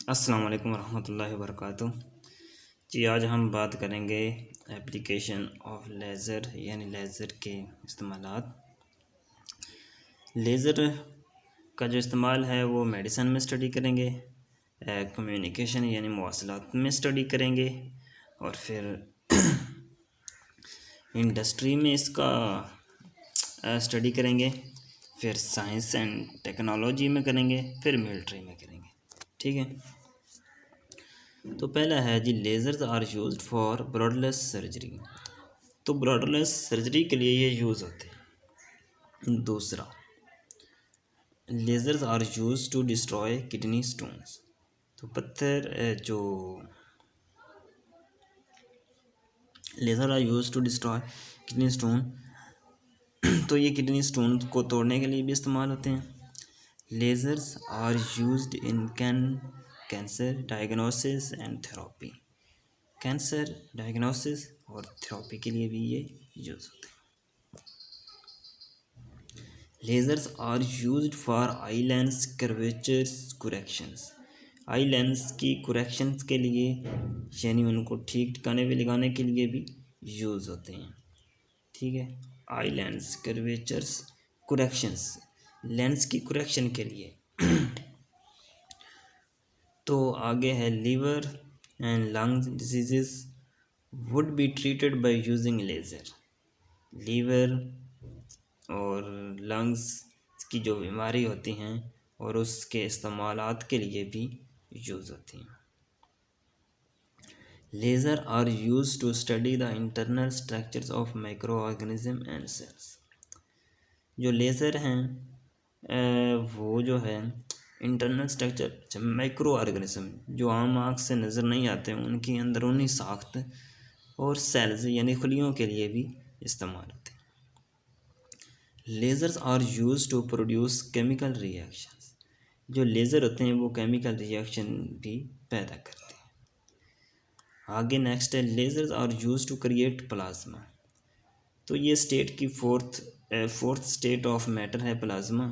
अस्सलाम वालेकुम रहमतुल्लाहि वबरकातुह। जी आज हम बात करेंगे एप्लीकेशन ऑफ लेज़र यानी लेज़र के इस्तेमालात। लेज़र का जो इस्तेमाल है वो मेडिसिन में स्टडी करेंगे, कम्युनिकेशन यानी मवासलात में स्टडी करेंगे और फिर इंडस्ट्री में इसका स्टडी करेंगे, फिर साइंस एंड टेक्नोलॉजी में करेंगे, फिर मिलिट्री में करेंगे। ठीक है, तो पहला है जी lasers are used for bloodless surgery. तो ब्रॉडलेस सर्जरी के लिए ये यूज़ होते हैं। दूसरा, lasers are used to destroy kidney stones. तो पत्थर जो laser are used to destroy kidney stone, तो ये किडनी स्टोन को तोड़ने के लिए भी इस्तेमाल होते हैं। Lasers are used in cancer diagnosis and therapy. Cancer diagnosis और थेरेपी के लिए भी ये यूज़ होते हैं। Lasers are used for eye lens curvatures corrections. Eye lens की करेक्शंस के लिए यानी उनको ठीक ठिकाने पे लगाने के लिए भी यूज़ होते हैं। ठीक है, eye lens curvatures corrections, lens की करेक्शन के लिए। तो आगे है liver and lungs disease would be treated by using laser. Liver और लंग्स की जो बीमारी होती हैं और उसके इस्तेमालात के लिए भी यूज़ होती हैं। Laser are used to study the internal structures of micro organism and cells. जो लेज़र हैं वो जो है इंटरनल स्ट्रक्चर माइक्रो ऑर्गेनिज्म जो आम आँख से नज़र नहीं आते उनकी अंदरूनी साख्त और सेल्स यानी खुलियों के लिए भी इस्तेमाल होते हैं। Lasers are used to produce chemical reactions. जो लेज़र होते हैं वो केमिकल रिएक्शन भी पैदा करते हैं। आगे नेक्स्ट है lasers are used to create plasma. तो ये स्टेट की फोर्थ स्टेट ऑफ मैटर है प्लाज्मा,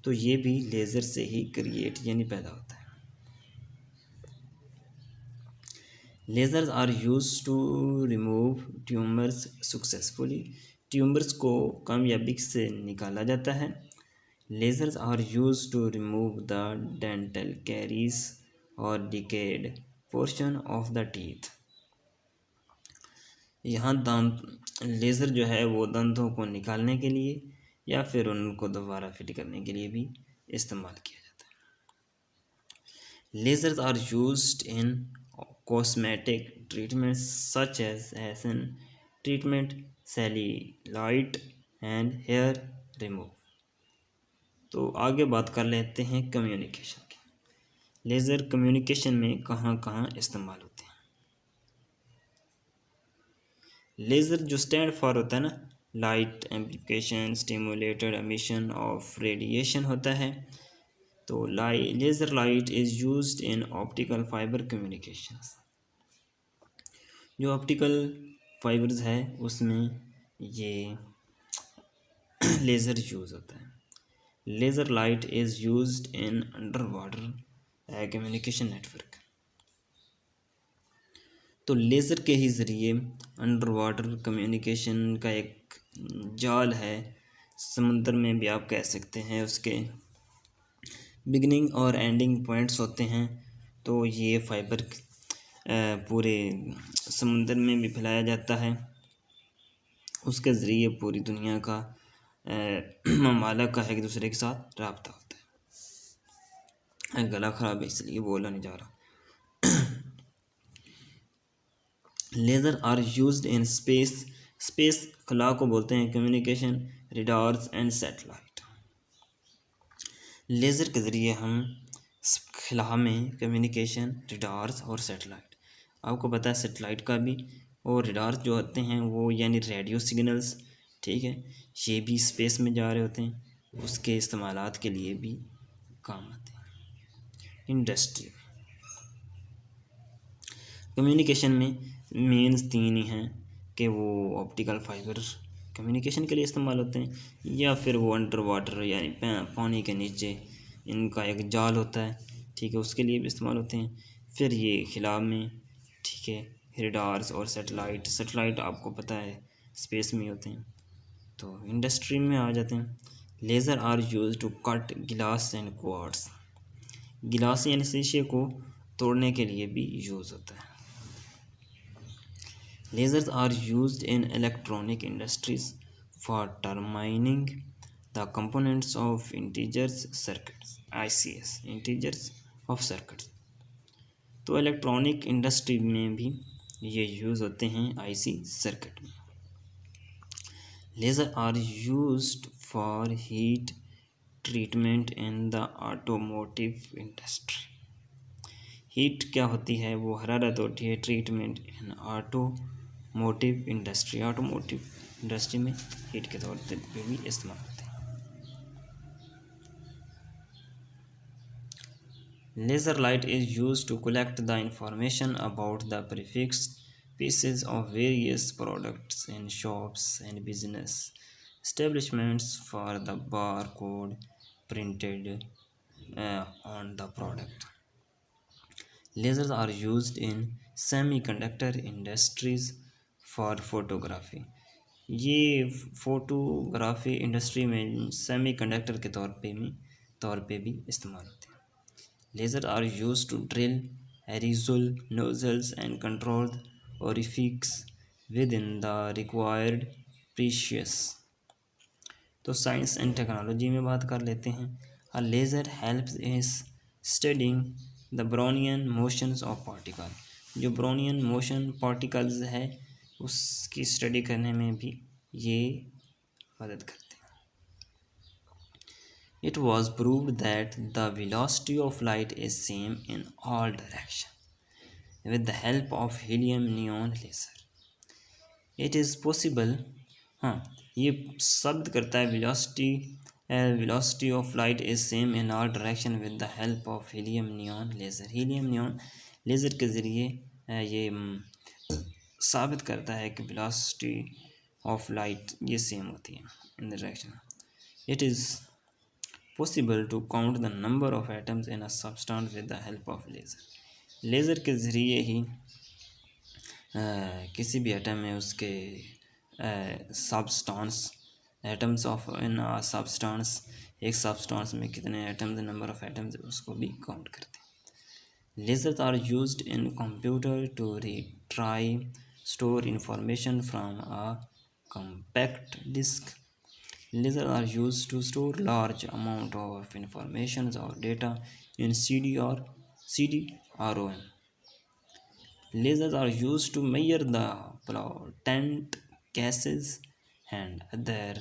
तो ये भी लेज़र से ही क्रिएट यानी पैदा होता है। Lasers are used to remove tumours successfully. Tumours को कामयाबी से निकाला जाता है। Lasers are used to remove the dental caries और decayed portion of the teeth. यहाँ दांत लेज़र जो है वो दांतों को निकालने के लिए या फिर उनको दोबारा फिट करने के लिए भी इस्तेमाल किया जाता है। Lasers are used in cosmetic treatment such as treatment, cellulite and hair remove. तो आगे बात कर लेते हैं कम्युनिकेशन की। लेज़र कम्युनिकेशन में कहाँ कहाँ इस्तेमाल होते हैं। लेज़र जो स्टैंड फॉर होता है ना, light amplification stimulated emission of radiation होता है। तो laser light is used in optical fibre communications. जो ऑप्टिकल फाइबर्स है उसमें ये लेज़र यूज़ होता है। Laser light is used in under water communication network. तो लेज़र के ही ज़रिए अंडर वाटर कम्युनिकेशन का एक जाल है, समुंदर में भी आप कह सकते हैं, उसके बिगनिंग और एंडिंग पॉइंट्स होते हैं। तो ये फाइबर पूरे समुंदर में भी फैलाया जाता है, उसके ज़रिए पूरी दुनिया का ममालिक का एक दूसरे के साथ रब्ता होता है। गला ख़राब है इसलिए बोला नहीं जा रहा। Laser are used in space खला को बोलते हैं communication, radars and satellite. Laser के ज़रिए हम खला में कम्युनिकेशन, रडार्स और सैटेलाइट, आपको पता है सैटेलाइट का भी, और रडार्स जो होते हैं वो यानी रेडियो सिग्नल्स, ठीक है, ये भी स्पेस में जा रहे होते हैं, उसके इस्तेमालात के लिए भी काम आते हैं। इंडस्ट्री कम्युनिकेशन में मेंस तीन ही हैं कि वो ऑप्टिकल फाइबर कम्युनिकेशन के लिए इस्तेमाल होते हैं या फिर वो अंडर वाटर यानी पानी के नीचे इनका एक जाल होता है ठीक है, उसके लिए भी इस्तेमाल होते हैं। फिर ये खिला में, ठीक है, रडार्स और सेटेलाइट आपको पता है स्पेस में होते हैं। तो इंडस्ट्री में आ जाते हैं। Laser are use to cut glass and quartz, glass यानी शीशे को तोड़ने के लिए भी यूज़ होता है। Lasers are used in electronic industries for trimming the components of integrated circuits, ICS, integrated of circuits. तो इलेक्ट्रॉनिक इंडस्ट्री में भी ये यूज़ होते हैं IC सर्किट में। Laser are used for heat treatment in the automotive industry, heat क्या होती है, वो हरारत होती है, ट्रीटमेंट इन ऑटोमोटिव इंडस्ट्री में हीट के तौर पर भी इस्तेमाल होते हैं। Laser light is use to collect the information about the prefixed pieces of various products in shops and business establishments for the barcode printed on the product. Lasers are used in semiconductor industries for photography. ये photography industry में semiconductor के तौर पे भी इस्तेमाल होते हैं। Lasers are used to drill aerosol nozzles and control orifices within the required precious। तो साइंस एंड टेक्नोलॉजी में बात कर लेते हैं। A laser helps is studying the Brownian motions of particle, जो ब्राउनियन मोशन पार्टिकल्स है उसकी स्टडी करने में भी ये मदद करते हैं। It was proved that the velocity of light is same in all direction with the help of helium neon laser. It is possible, हाँ, ये शब्द करता है velocity of light is same in all direction with the help of helium neon laser. helium neon laser के ज़रिए ये साबित करता है कि velocity of light ये सेम होती है in the direction. It is possible to count the number of atoms in a substance with the help of laser. Laser के ज़रिए ही किसी भी एटम में उसके substance atoms of in substance, एक सब्सटेंस में कितने एटम्स, नंबर ऑफ एटम्स, उसको भी काउंट करते हैं। Lasers are used in computer to retrieve store information from a compact disc. Laser are used to store large amount of information और data in CD-ROM. Lasers are used to measure the pollutant gases and other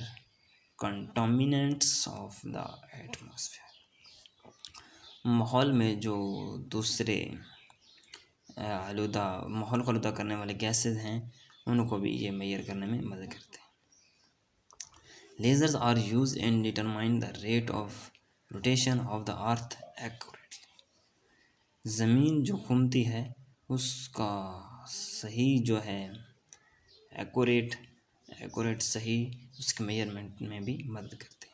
contaminants of the atmosphere. माहौल में जो दूसरे माहौल को आलूदा करने वाले gases हैं उनको भी ये मेजर करने में मदद करते हैं। Lasers are used in determine the rate of rotation of the earth accurately. ज़मीन जो घूमती है उसका सही जो है एक्यूरेट सही उसके मेजरमेंट में भी मदद करते हैं।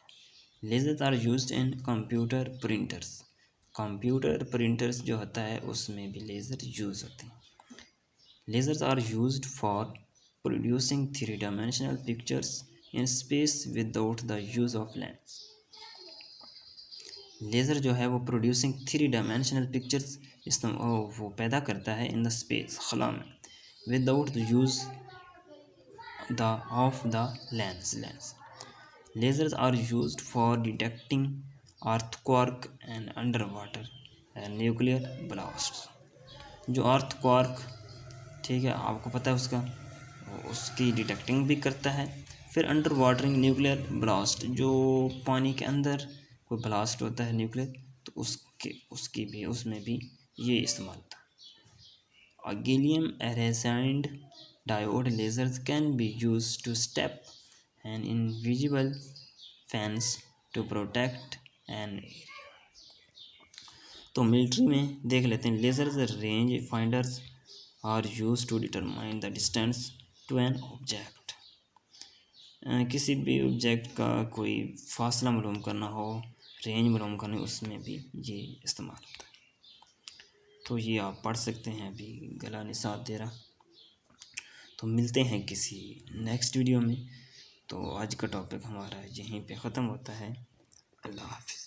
Lasers are used in computer printers जो होता है उसमें भी लेज़र यूज़ होते हैं। Lasers are used for producing 3 dimensional pictures in space without the use of lens. Laser जो है वो प्रोड्यूसिंग 3 डायमेंशनल पिक्चर्स वो पैदा करता है इन द स्पेस, खला में, without the use of the lens. Lasers are used for detecting earthquake and under water and nuclear blast. जो अर्थक्वार्क, ठीक है, आपको पता है उसकी डिटेक्टिंग भी करता है। फिर अंडर वाटरिंग न्यूक्लियर ब्लास्ट, जो पानी के अंदर कोई ब्लास्ट होता है न्यूक्लियर, तो उसमें भी ये इस्तेमाल था। Gallium arsenide diode lasers can be use to step an invisible fence to protect an area. तो मिलिट्री में देख लेते हैं। Lasers range finders are use to determine the distance to an object. किसी भी ऑब्जेक्ट का कोई फासला मालूम करना हो, रेंज मालूम करनी, उसमें भी ये इस्तेमाल होता है। तो ये आप पढ़ सकते हैं, अभी गला नहीं साथ दे रहा। तो मिलते हैं किसी नेक्स्ट वीडियो में। तो आज का टॉपिक हमारा यहीं पे ख़त्म होता है। अल्लाह हाफ़िज़।